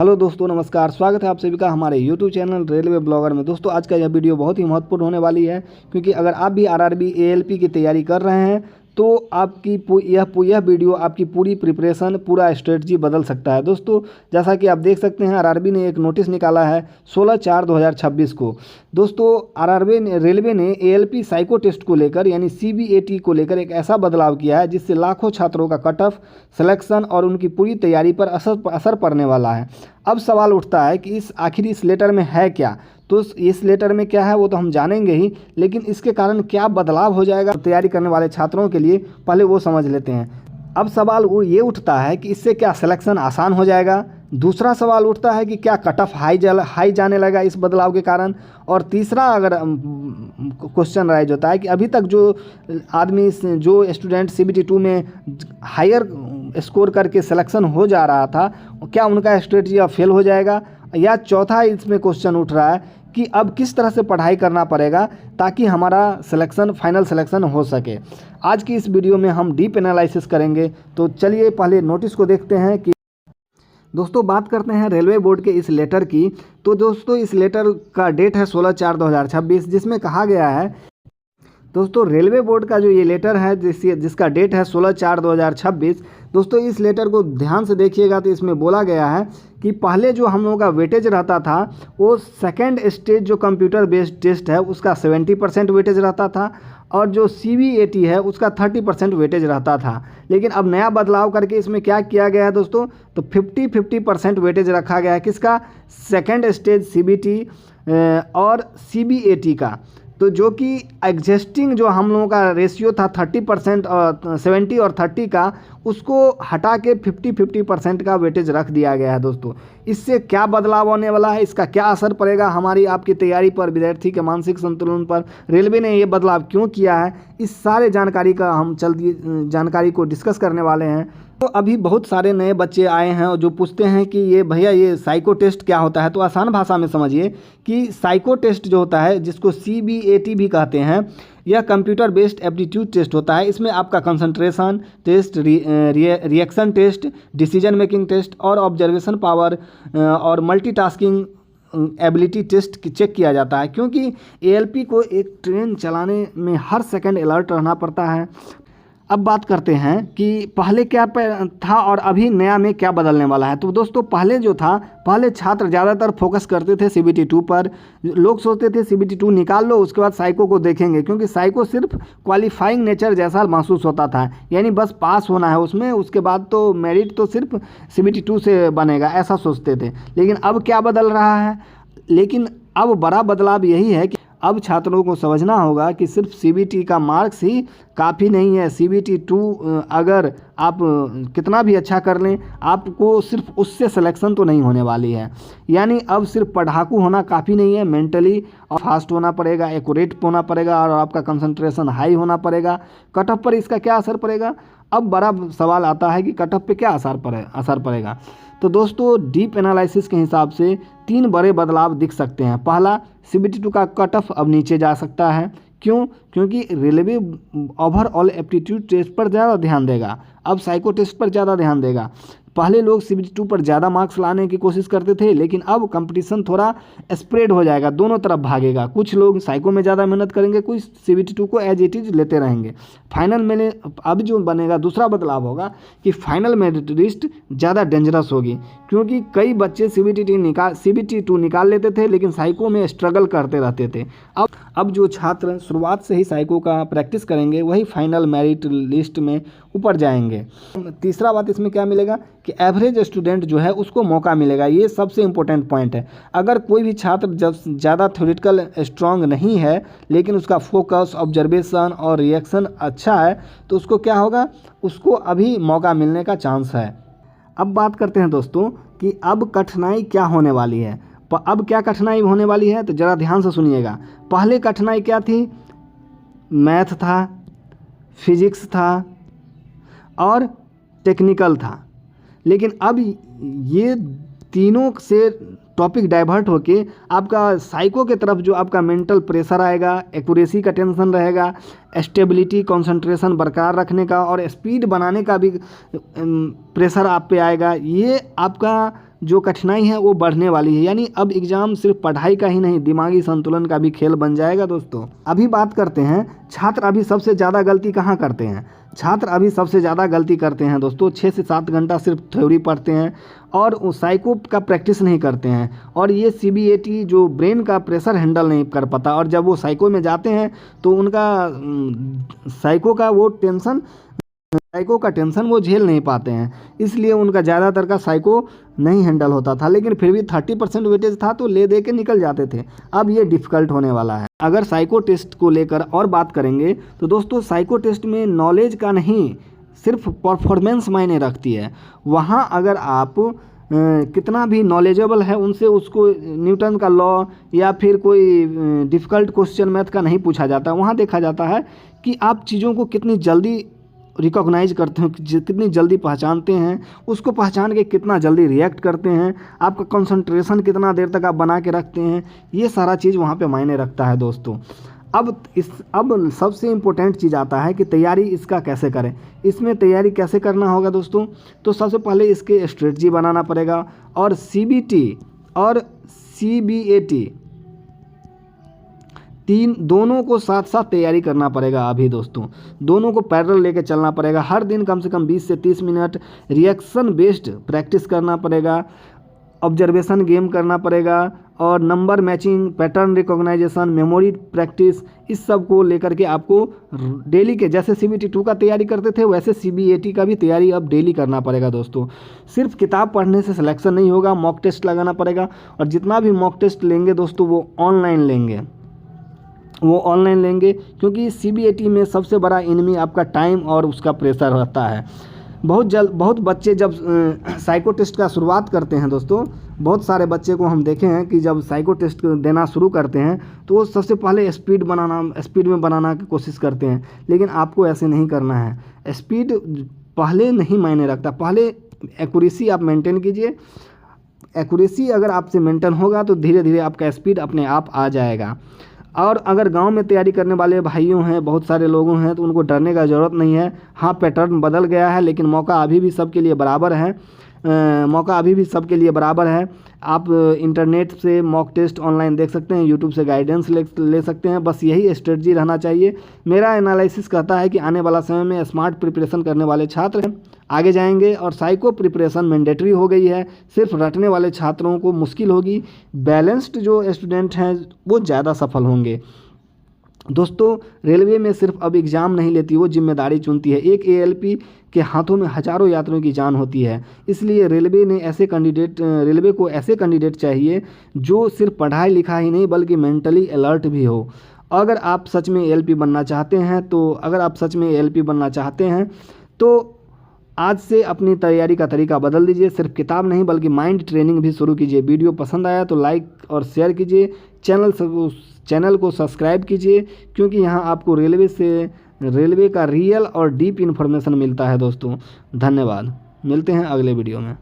Hello दोस्तों, नमस्कार। स्वागत है आप सभी का हमारे यूट्यूब चैनल रेलवे ब्लॉगर में। दोस्तों, आज का यह वीडियो बहुत ही महत्वपूर्ण होने वाली है, क्योंकि अगर आप भी आरआरबी एएलपी की तैयारी कर रहे हैं तो आपकी यह वीडियो आपकी पूरी प्रिपरेशन, पूरा स्ट्रेटजी बदल सकता है। दोस्तों, जैसा कि आप देख सकते हैं, आरआरबी ने एक नोटिस निकाला है 16/4/2026 को। दोस्तों, रेलवे ने एएलपी साइको टेस्ट को लेकर यानी सीबीएटी को लेकर एक ऐसा बदलाव किया है जिससे लाखों छात्रों का कट ऑफ, सिलेक्शन और उनकी पूरी तैयारी पर असर पड़ने वाला है। अब सवाल उठता है कि आखिर इस लेटर में है क्या। तो इस लेटर में क्या है वो तो हम जानेंगे ही, लेकिन इसके कारण क्या बदलाव हो जाएगा तैयारी करने वाले छात्रों के लिए, पहले वो समझ लेते हैं। अब सवाल वो ये उठता है कि इससे क्या सिलेक्शन आसान हो जाएगा। दूसरा सवाल उठता है कि क्या कट ऑफ हाई जाने लगा इस बदलाव के कारण। और तीसरा अगर क्वेश्चन राइज होता है कि अभी तक जो स्टूडेंट सीबीटी 2 में हायर स्कोर करके सिलेक्शन हो जा रहा था, क्या उनका स्ट्रेटजी अब फेल हो जाएगा। या चौथा इसमें क्वेश्चन उठ रहा है कि अब किस तरह से पढ़ाई करना पड़ेगा ताकि हमारा फाइनल सिलेक्शन हो सके। आज की इस वीडियो में हम डीप एनालिसिस करेंगे। तो चलिए पहले नोटिस को देखते हैं कि दोस्तों बात करते हैं रेलवे बोर्ड के इस लेटर की। तो दोस्तों, इस लेटर का डेट है 16/4/2026, जिसमें कहा गया है दोस्तों, रेलवे बोर्ड का जो ये लेटर है जिसका डेट है 16/4/2026। दोस्तों, इस लेटर को ध्यान से देखिएगा तो इसमें बोला गया है कि पहले जो हम लोगों का वेटेज रहता था वो सेकेंड स्टेज जो कंप्यूटर बेस्ड टेस्ट है उसका 70% वेटेज रहता था, और जो सीबीएटी है उसका 30% वेटेज रहता था। लेकिन अब नया बदलाव करके इसमें क्या किया गया है दोस्तों, तो 50-50% वेटेज रखा गया है। किसका? सेकेंड स्टेज सीबीटी और सीबीएटी का। तो जो कि एग्जिस्टिंग जो हम लोगों का रेशियो था 30% और 70 और 30 का, उसको हटा के 50-50% का वेटेज रख दिया गया है। दोस्तों, इससे क्या बदलाव होने वाला है, इसका क्या असर पड़ेगा हमारी आपकी तैयारी पर, विद्यार्थी के मानसिक संतुलन पर, रेलवे ने ये बदलाव क्यों किया है, इस सारे जानकारी का हम जानकारी को डिस्कस करने वाले हैं। तो अभी बहुत सारे नए बच्चे आए हैं और जो पूछते हैं कि ये भैया ये साइको टेस्ट क्या होता है। तो आसान भाषा में समझिए कि साइको टेस्ट जो होता है, जिसको सीबीएटी भी कहते हैं, यह कंप्यूटर बेस्ड एप्टीट्यूड टेस्ट होता है। इसमें आपका concentration test, reaction test, decision making test और ऑब्जर्वेशन पावर और मल्टीटास्किंग एबिलिटी टेस्ट चेक किया जाता है, क्योंकि एएलपी को एक ट्रेन चलाने में हर सेकंड अलर्ट रहना पड़ता है। अब बात करते हैं कि पहले क्या था और अभी नया में क्या बदलने वाला है। तो दोस्तों, पहले जो था, पहले छात्र ज़्यादातर फोकस करते थे सीबीटी 2 पर। लोग सोचते थे सीबीटी 2 निकाल लो, उसके बाद साइको को देखेंगे, क्योंकि साइको सिर्फ क्वालिफाइंग नेचर जैसा महसूस होता था, यानी बस पास होना है उसमें, उसके बाद तो मेरिट तो सिर्फ सीबीटी 2 से बनेगा, ऐसा सोचते थे। लेकिन अब क्या बदल रहा है, अब बड़ा बदलाव यही है कि अब छात्रों को समझना होगा कि सिर्फ सीबीटी का मार्क्स ही काफ़ी नहीं है। सीबीटी 2 अगर आप कितना भी अच्छा कर लें, आपको सिर्फ उससे सिलेक्शन तो नहीं होने वाली है। यानी अब सिर्फ पढ़ाकू होना काफ़ी नहीं है, मेंटली और फास्ट होना पड़ेगा, एक्यूरेट होना पड़ेगा, और आपका कंसंट्रेशन हाई होना पड़ेगा। कट ऑफ पर इसका क्या असर पड़ेगा? अब बड़ा सवाल आता है कि कट ऑफ पे क्या असर पड़ेगा। तो दोस्तों, डीप एनालिसिस के हिसाब से 3 बड़े बदलाव दिख सकते हैं। पहला, सीबीटी 2 का कट ऑफ अब नीचे जा सकता है। क्यों? क्योंकि रेलवे ओवरऑल एप्टीट्यूड टेस्ट पर ज़्यादा ध्यान देगा, अब साइको टेस्ट पर ज़्यादा ध्यान देगा। पहले लोग सीबीटी 2 पर ज़्यादा मार्क्स लाने की कोशिश करते थे, लेकिन अब कंपटीशन थोड़ा स्प्रेड हो जाएगा, दोनों तरफ भागेगा। कुछ लोग साइको में ज़्यादा मेहनत करेंगे, कुछ सीबीटी 2 को एज इट इज लेते रहेंगे। फाइनल में अब जो बनेगा, दूसरा बदलाव होगा कि फाइनल मेरिट लिस्ट ज़्यादा डेंजरस होगी, क्योंकि कई बच्चे सीबीटी 2 निकाल लेते थे, लेकिन साइको में स्ट्रगल करते रहते थे। अब जो छात्र शुरुआत से ही साइको का प्रैक्टिस करेंगे, वही फाइनल मेरिट लिस्ट में ऊपर जाएंगे। तीसरा बात इसमें क्या मिलेगा कि एवरेज स्टूडेंट जो है उसको मौका मिलेगा। ये सबसे इम्पोर्टेंट पॉइंट है। अगर कोई भी छात्र जब ज़्यादा थ्योरेटिकल स्ट्रांग नहीं है, लेकिन उसका फोकस, ऑब्जर्वेशन और रिएक्शन अच्छा है, तो उसको क्या होगा, उसको अभी मौका मिलने का चांस है। अब बात करते हैं दोस्तों कि अब कठिनाई क्या होने वाली है। अब क्या कठिनाई होने वाली है, तो ज़रा ध्यान से सुनिएगा। पहले कठिनाई क्या थी? मैथ था, फिजिक्स था और टेक्निकल था। लेकिन अब ये तीनों से टॉपिक डाइवर्ट होके आपका साइको के तरफ जो आपका मेंटल प्रेशर आएगा, एक्यूरेसी का टेंशन रहेगा, स्टेबिलिटी, कंसंट्रेशन बरकरार रखने का और स्पीड बनाने का भी प्रेशर आप पे आएगा। ये आपका जो कठिनाई है वो बढ़ने वाली है। यानी अब एग्ज़ाम सिर्फ पढ़ाई का ही नहीं, दिमागी संतुलन का भी खेल बन जाएगा दोस्तों। अभी बात करते हैं छात्र अभी सबसे ज़्यादा गलती कहाँ करते हैं। छात्र अभी सबसे ज़्यादा गलती करते हैं दोस्तों 6 से 7 घंटा सिर्फ थ्योरी पढ़ते हैं और साइको का प्रैक्टिस नहीं करते हैं, और ये CBAT जो ब्रेन का प्रेशर हैंडल नहीं कर पाता, और जब वो साइको में जाते हैं तो उनका साइको का टेंशन वो झेल नहीं पाते हैं, इसलिए उनका ज़्यादातर का साइको नहीं हैंडल होता था। लेकिन फिर भी 30% वेटेज था तो ले दे के निकल जाते थे। अब ये डिफ़िकल्ट होने वाला है। अगर साइको टेस्ट को लेकर और बात करेंगे तो दोस्तों साइको टेस्ट में नॉलेज का नहीं, सिर्फ परफॉर्मेंस मायने रखती है। वहाँ अगर आप कितना भी नॉलेजेबल है उनसे उसको न्यूटन का लॉ या फिर कोई डिफ़िकल्ट क्वेश्चन मैथ का नहीं पूछा जाता। वहाँ देखा जाता है कि आप चीज़ों को कितनी जल्दी रिकॉग्नाइज करते हैं, कितनी जल्दी पहचानते हैं, उसको पहचान के कितना जल्दी रिएक्ट करते हैं, आपका कंसंट्रेशन कितना देर तक आप बना के रखते हैं, ये सारा चीज़ वहाँ पे मायने रखता है दोस्तों। अब सबसे इम्पोर्टेंट चीज़ आता है कि तैयारी इसका कैसे करें। इसमें तैयारी कैसे करना होगा दोस्तों, तो सबसे पहले इसके स्ट्रेटजी बनाना पड़ेगा, और CBT और CBAT दोनों को साथ साथ तैयारी करना पड़ेगा। अभी दोस्तों दोनों को पैरेलल लेके चलना पड़ेगा। हर दिन कम से कम 20 से 30 मिनट रिएक्शन बेस्ड प्रैक्टिस करना पड़ेगा, ऑब्जर्वेशन गेम करना पड़ेगा, और number matching, pattern recognization, memory practice, इस सब को लेकर के आपको डेली के, जैसे CBT 2 का तैयारी करते थे वैसे CBAT का भी तैयारी अब डेली करना पड़ेगा दोस्तों। सिर्फ किताब पढ़ने से सिलेक्शन नहीं होगा, मॉक टेस्ट लगाना पड़ेगा, और जितना भी मॉक टेस्ट लेंगे दोस्तों वो ऑनलाइन लेंगे, क्योंकि CBAT में सबसे बड़ा एनिमी आपका टाइम और उसका प्रेशर रहता है। बहुत बच्चे जब साइको टेस्ट का शुरुआत करते हैं दोस्तों, बहुत सारे बच्चे को हम देखे हैं कि जब साइको टेस्ट देना शुरू करते हैं तो वो सबसे पहले स्पीड में बनाना की कोशिश करते हैं, लेकिन आपको ऐसे नहीं करना है। स्पीड पहले नहीं मायने रखता, पहले एक्यूरेसी आप मेंटेन कीजिए। एक्यूरेसी अगर आपसे मेंटेन होगा तो धीरे धीरे आपका स्पीड अपने आप आ जाएगा। और अगर गांव में तैयारी करने वाले भाइयों हैं, बहुत सारे लोगों हैं, तो उनको डरने का ज़रूरत नहीं है। हाँ, पैटर्न बदल गया है लेकिन मौका अभी भी सबके लिए बराबर है। आप इंटरनेट से मॉक टेस्ट ऑनलाइन देख सकते हैं, यूट्यूब से गाइडेंस ले सकते हैं। बस यही स्ट्रेटजी रहना चाहिए। मेरा एनालिसिस कहता है कि आने वाला समय में स्मार्ट प्रिपरेशन करने वाले छात्र आगे जाएंगे, और साइको प्रिपरेशन मैंडेटरी हो गई है। सिर्फ रटने वाले छात्रों को मुश्किल होगी, बैलेंस्ड जो स्टूडेंट हैं वो ज़्यादा सफल होंगे। दोस्तों रेलवे में सिर्फ अब एग्ज़ाम नहीं लेती, वो जिम्मेदारी चुनती है। एक ALP के हाथों में हज़ारों यात्रियों की जान होती है, इसलिए रेलवे को ऐसे कैंडिडेट चाहिए जो सिर्फ पढ़ाई लिखाई ही नहीं बल्कि मेंटली अलर्ट भी हो। अगर आप सच में ALP बनना चाहते हैं तो आज से अपनी तैयारी का तरीका बदल दीजिए। सिर्फ किताब नहीं बल्कि माइंड ट्रेनिंग भी शुरू कीजिए। वीडियो पसंद आया तो लाइक और शेयर कीजिए, चैनल को सब्सक्राइब कीजिए, क्योंकि यहाँ आपको रेलवे का रियल और डीप इन्फॉर्मेशन मिलता है दोस्तों। धन्यवाद, मिलते हैं अगले वीडियो में।